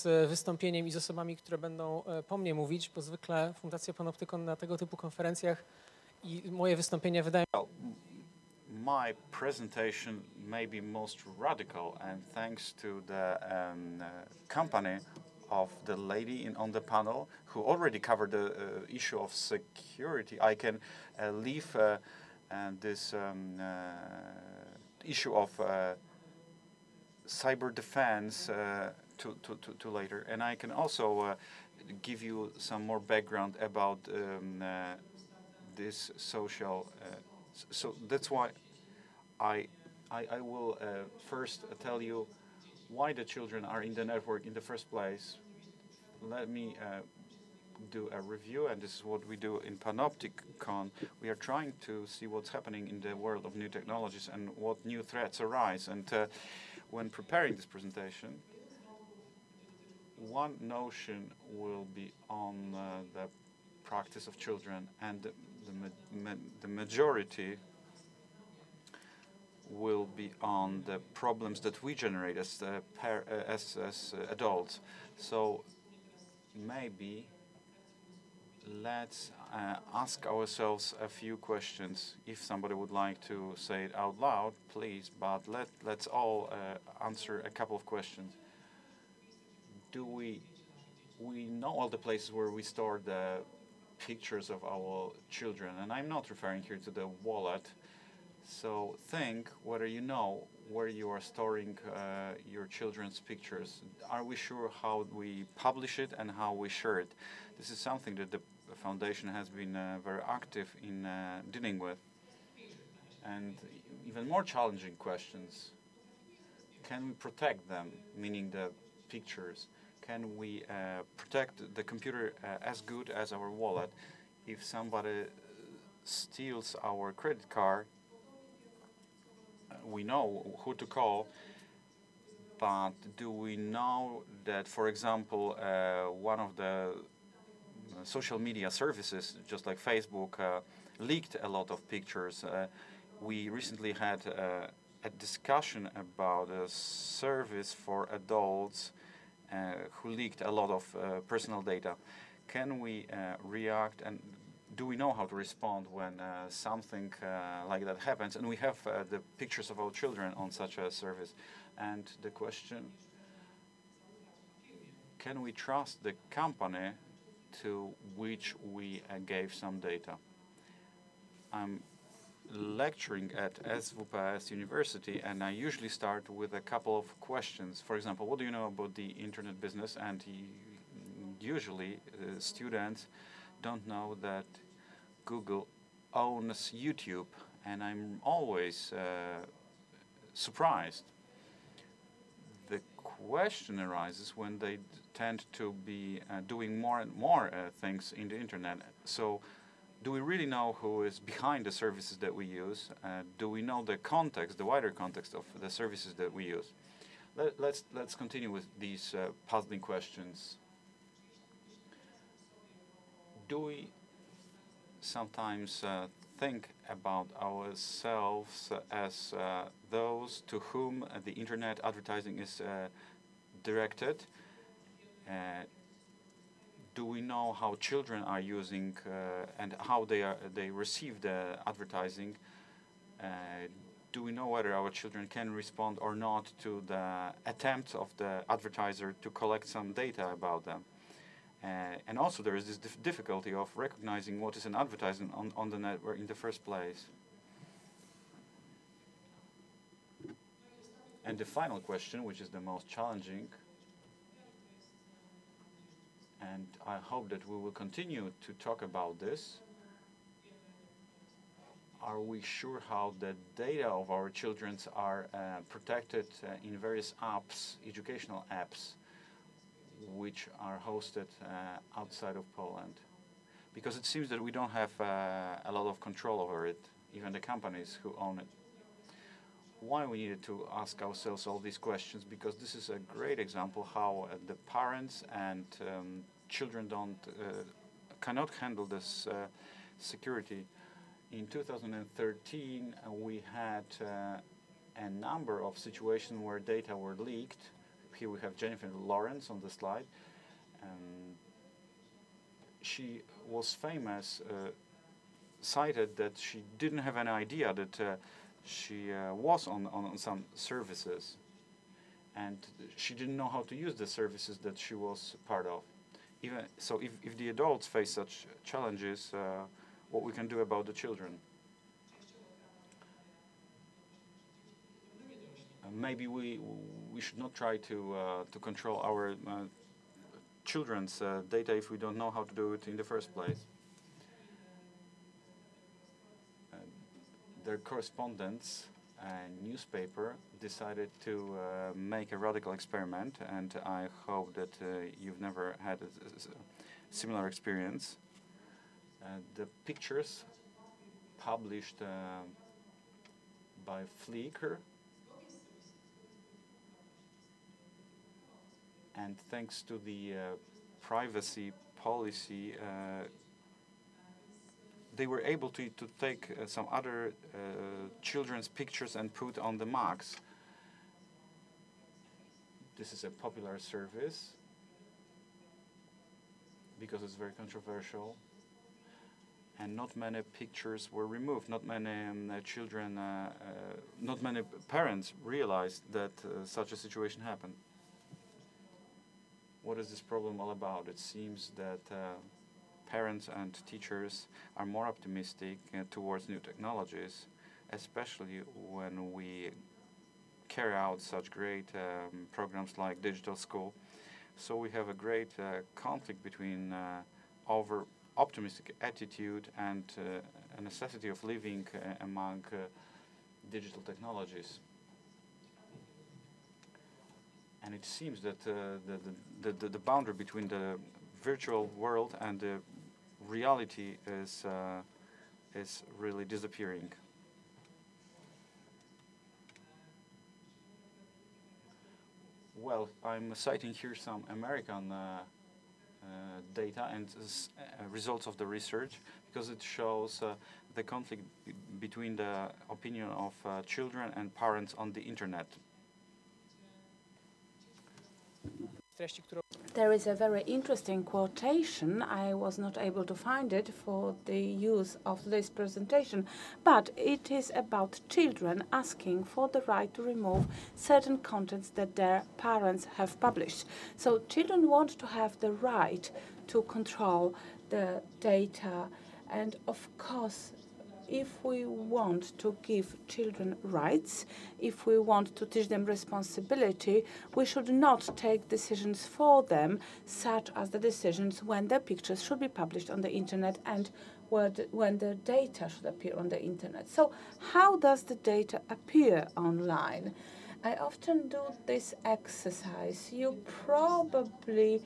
z wystąpieniem i z osobami, które będą po mnie mówić, bo zwykle Fundacja Panoptykon na tego typu konferencjach i moje wystąpienia wydają... My presentation may be most radical, and thanks to the company of the lady on the panel who already covered the issue of security, I can leave this issue of cyber defense to later, and I can also give you some more background about this social. So that's why I will first tell you why the children are in the network in the first place. Let me do a review, and this is what we do in Panoptykon. We are trying to see what's happening in the world of new technologies and what new threats arise. And when preparing this presentation, one notion will be on the practice of children, and the majority will be on the problems that we generate as adults. So maybe let's ask ourselves a few questions. If somebody would like to say it out loud, please, but let's all answer a couple of questions. Do we know all the places where we store the pictures of our children? And I'm not referring here to the wallet. So think whether you know where you are storing your children's pictures. Are we sure how we publish it and how we share it? This is something that the foundation has been very active in dealing with. And even more challenging questions. Can we protect them, meaning the pictures? Can we protect the computer as good as our wallet? If somebody steals our credit card, we know who to call, but do we know that, for example, one of the social media services, just like Facebook, leaked a lot of pictures? We recently had a discussion about a service for adults who leaked a lot of personal data. Can we react, and do we know how to respond when something like that happens and we have the pictures of our children on such a service? And the question, can we trust the company to which we gave some data? I'm lecturing at SWPS University, and I usually start with a couple of questions. For example, what do you know about the internet business? And usually students don't know that Google owns YouTube, and I'm always surprised. The question arises when they tend to be doing more and more things in the internet. So do we really know who is behind the services that we use? Do we know the context, the wider context of the services that we use? Let's continue with these puzzling questions. Do we sometimes think about ourselves as those to whom the internet advertising is directed? Do we know how children are using and how they receive the advertising? Do we know whether our children can respond or not to the attempt of the advertiser to collect some data about them? And also there is this difficulty of recognizing what is an advertisement on the network in the first place. And the final question, which is the most challenging, and I hope that we will continue to talk about this. Are we sure how the data of our children are protected in various apps, educational apps, which are hosted outside of Poland? Because it seems that we don't have a lot of control over it, even the companies who own it. Why we needed to ask ourselves all these questions? Because this is a great example how the parents and children cannot handle this security. In 2013, we had a number of situations where data were leaked here we have Jennifer Lawrence on the slide. She was famous, cited that she didn't have any idea that she was on some services, and she didn't know how to use the services that she was part of. Even so, if the adults face such challenges, what we can do about the children? Maybe we should not try to control our children's data if we don't know how to do it in the first place. Their correspondents and newspaper decided to make a radical experiment, and I hope that you've never had a similar experience. The pictures published by Flickr, and thanks to the privacy policy, they were able to take some other children's pictures and put on the marks. This is a popular service because it's very controversial, and not many pictures were removed. Not many children, not many parents realized that such a situation happened. What is this problem all about? It seems that parents and teachers are more optimistic towards new technologies, especially when we carry out such great programs like digital school. So we have a great conflict between over-optimistic attitude and a necessity of living among digital technologies. And it seems that the boundary between the virtual world and the reality is really disappearing. Well, I'm citing here some American data and results of the research, because it shows the conflict between the opinion of children and parents on the internet. There is a very interesting quotation. I was not able to find it for the use of this presentation, but it is about children asking for the right to remove certain contents that their parents have published. So children want to have the right to control the data, and of course, if we want to give children rights, if we want to teach them responsibility, we should not take decisions for them, such as the decisions when their pictures should be published on the internet and when the data should appear on the internet. So how does the data appear online? I often do this exercise. You probably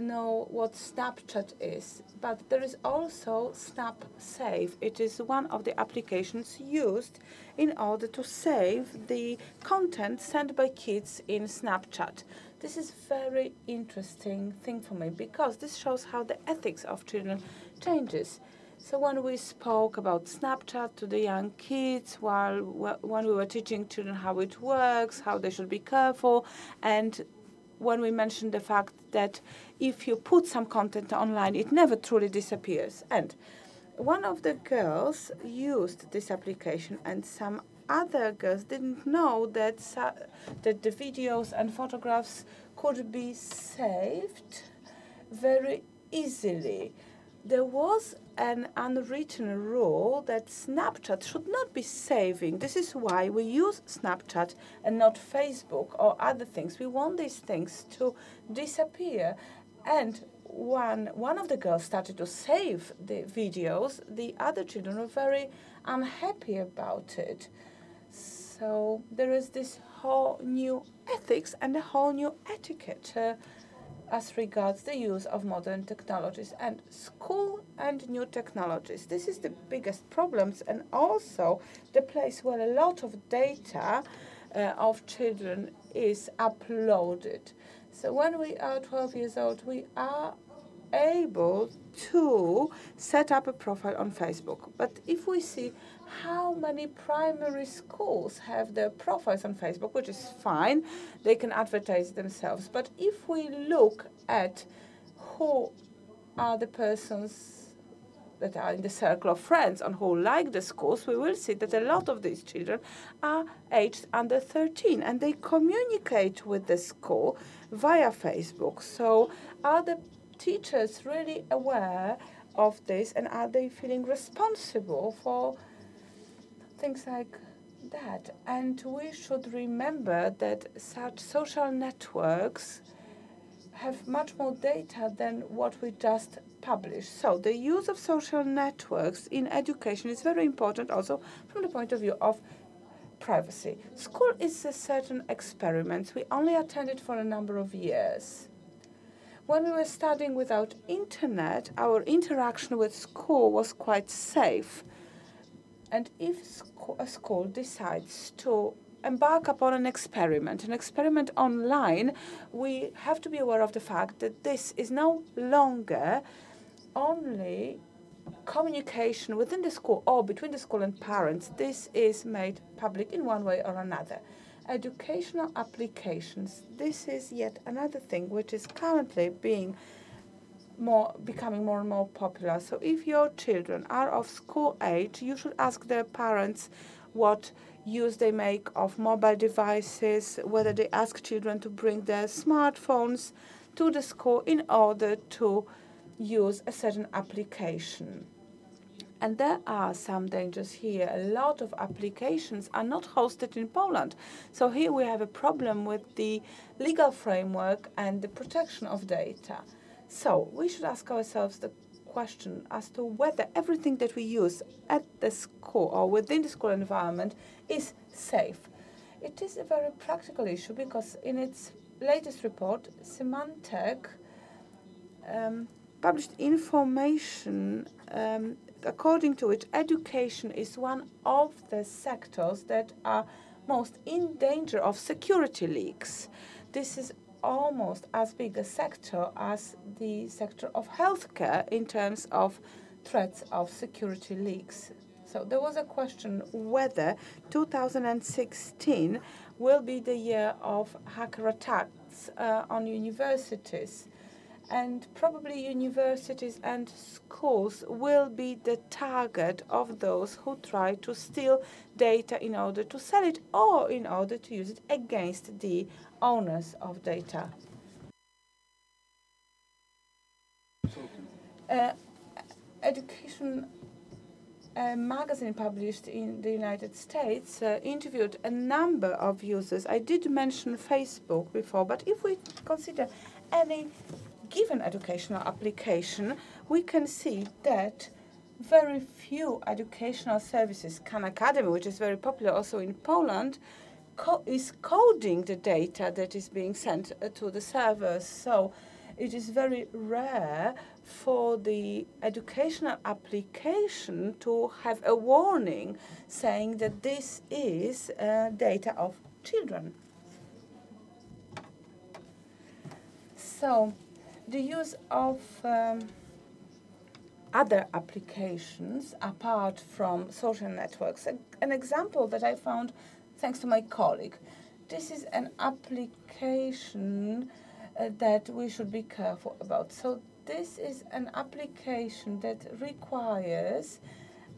know what Snapchat is, but there is also SnapSave. It is one of the applications used in order to save the content sent by kids in Snapchat. This is very interesting thing for me, because this shows how the ethics of children changes. So when we spoke about Snapchat to the young kids, when we were teaching children how it works, how they should be careful, and when we mentioned the fact that if you put some content online, it never truly disappears. And one of the girls used this application, and some other girls didn't know that the videos and photographs could be saved very easily. There was an unwritten rule that Snapchat should not be saving. This is why we use Snapchat and not Facebook or other things. We want these things to disappear. And one of the girls started to save the videos. The other children were very unhappy about it. So there is this whole new ethics and a whole new etiquette as regards the use of modern technologies and school and new technologies. This is the biggest problems, and also the place where a lot of data of children is uploaded. So when we are 12 years old, we are able to set up a profile on Facebook. But if we see how many primary schools have their profiles on Facebook, which is fine, they can advertise themselves. But if we look at who are the persons that are in the circle of friends and who like the schools, we will see that a lot of these children are aged under 13 and they communicate with the school via Facebook. So are the teachers really aware of this, and are they feeling responsible for things like that? And we should remember that such social networks have much more data than what we just publish. So the use of social networks in education is very important also from the point of view of privacy. School is a certain experiment. We only attended for a number of years. When we were studying without internet, our interaction with school was quite safe. And if a school decides to embark upon an experiment online, we have to be aware of the fact that this is no longer only communication within the school or between the school and parents. This is made public in one way or another. Educational applications, this is yet another thing which is currently becoming more and more popular. So if your children are of school age, you should ask their parents what use they make of mobile devices, whether they ask children to bring their smartphones to the school in order to use a certain application. And there are some dangers here. A lot of applications are not hosted in Poland. So here we have a problem with the legal framework and the protection of data. So we should ask ourselves the question as to whether everything that we use at the school or within the school environment is safe. It is a very practical issue because in its latest report, Symantec published information according to which education is one of the sectors that are most in danger of security leaks. This is almost as big a sector as the sector of healthcare in terms of threats of security leaks. So there was a question whether 2016 will be the year of hacker attacks on universities. And probably universities and schools will be the target of those who try to steal data in order to sell it or in order to use it against the owners of data. Education magazine published in the United States interviewed a number of users. I did mention Facebook before, but if we consider any given educational application, we can see that very few educational services, Khan Academy, which is very popular also in Poland, is coding the data that is being sent to the servers. So it is very rare for the educational application to have a warning saying that this is data of children. So the use of other applications apart from social networks. An example that I found thanks to my colleague. This is an application that we should be careful about. So this is an application that requires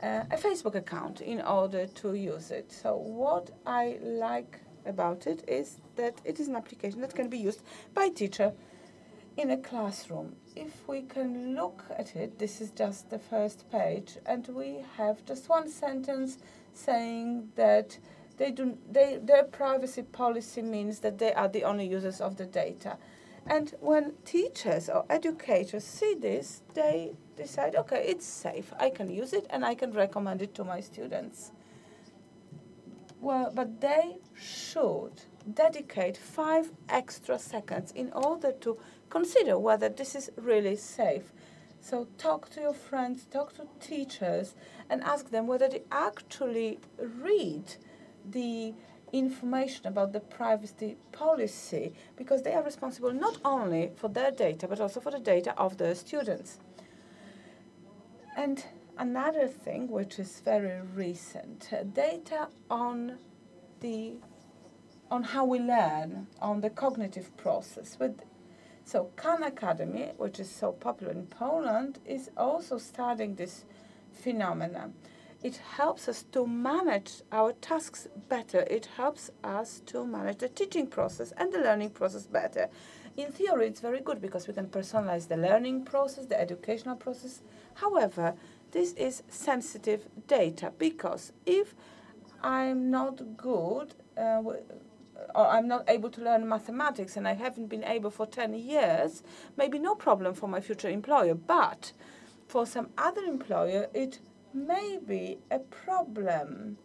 a Facebook account in order to use it. So what I like about it is that it is an application that can be used by a teacher in a classroom. If we can look at it, this is just the first page, and we have just one sentence saying that their privacy policy means that they are the only users of the data. And when teachers or educators see this, they decide, okay, it's safe. I can use it and I can recommend it to my students. Well, but they should dedicate 5 extra seconds in order to consider whether this is really safe. So talk to your friends, talk to teachers, and ask them whether they actually read the information about the privacy policy, because they are responsible not only for their data but also for the data of the students. And another thing which is very recent, data on how we learn, on the cognitive process. So Khan Academy, which is so popular in Poland, is also studying this phenomena. It helps us to manage our tasks better. It helps us to manage the teaching process and the learning process better. In theory, it's very good because we can personalize the learning process, the educational process. However, this is sensitive data, because if I'm not good or I'm not able to learn mathematics and I haven't been able for 10 years, maybe no problem for my future employer, but for some other employer, it may be a problem.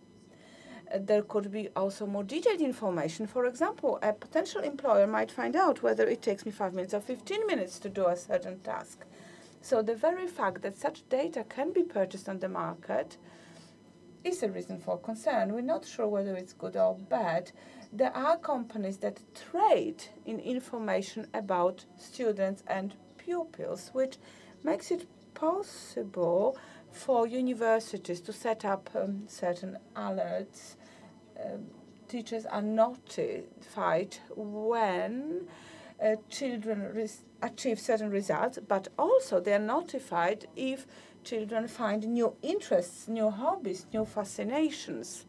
There could be also more detailed information. For example, a potential employer might find out whether it takes me 5 minutes or 15 minutes to do a certain task. So the very fact that such data can be purchased on the market is a reason for concern. We're not sure whether it's good or bad. There are companies that trade in information about students and pupils, which makes it possible for universities to set up certain alerts. Teachers are notified when children achieve certain results, but also they are notified if children find new interests, new hobbies, new fascinations.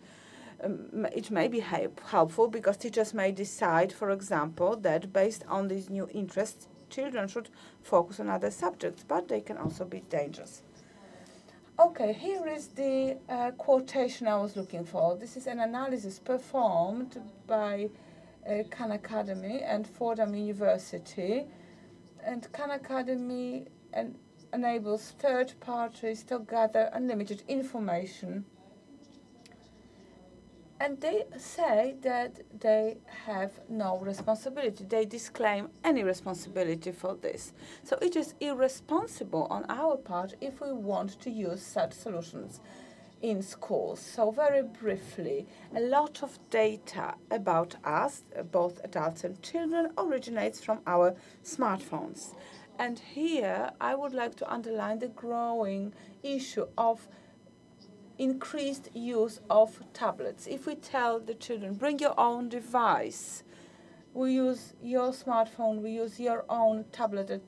It may be helpful because teachers may decide, for example, that based on these new interests, children should focus on other subjects, but they can also be dangerous. Okay, here is the quotation I was looking for. This is an analysis performed by Khan Academy and Fordham University. And Khan Academy enables third parties to gather unlimited information. And they say that they have no responsibility. They disclaim any responsibility for this. So it is irresponsible on our part if we want to use such solutions in schools. So very briefly, a lot of data about us, both adults and children, originates from our smartphones. And here I would like to underline the growing issue of increased use of tablets. If we tell the children, bring your own device, we use your smartphone, we use your own tablet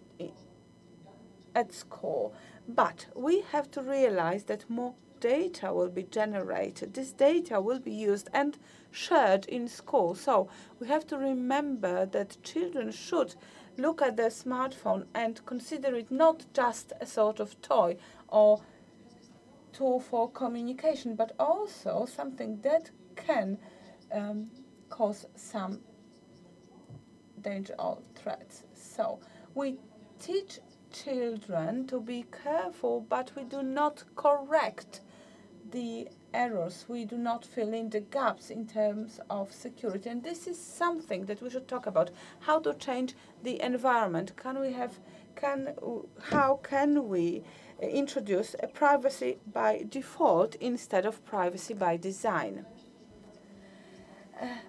at school. But we have to realize that more data will be generated. This data will be used and shared in school. So we have to remember that children should look at their smartphone and consider it not just a sort of toy or tool for communication, but also something that can cause some danger or threats. So we teach children to be careful, but we do not correct the errors. We do not fill in the gaps in terms of security. And this is something that we should talk about, how to change the environment. How can we introduce a privacy by default instead of privacy by design?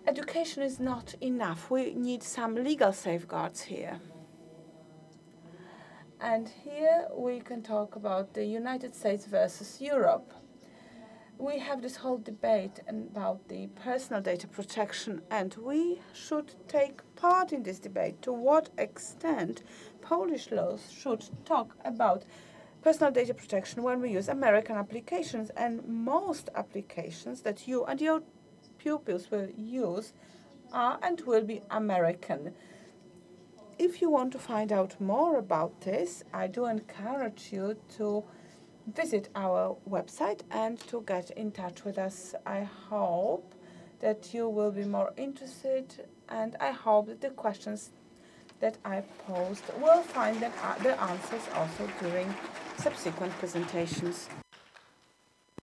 Education is not enough. We need some legal safeguards here. And here we can talk about the United States versus Europe. We have this whole debate about the personal data protection, and we should take part in this debate. To what extent Polish laws should talk about personal data protection when we use American applications, and most applications that you and your pupils will use are and will be American. If you want to find out more about this, I do encourage you to visit our website and to get in touch with us. I hope that you will be more interested, and I hope that the questions that I posed will find their answers also during subsequent presentations.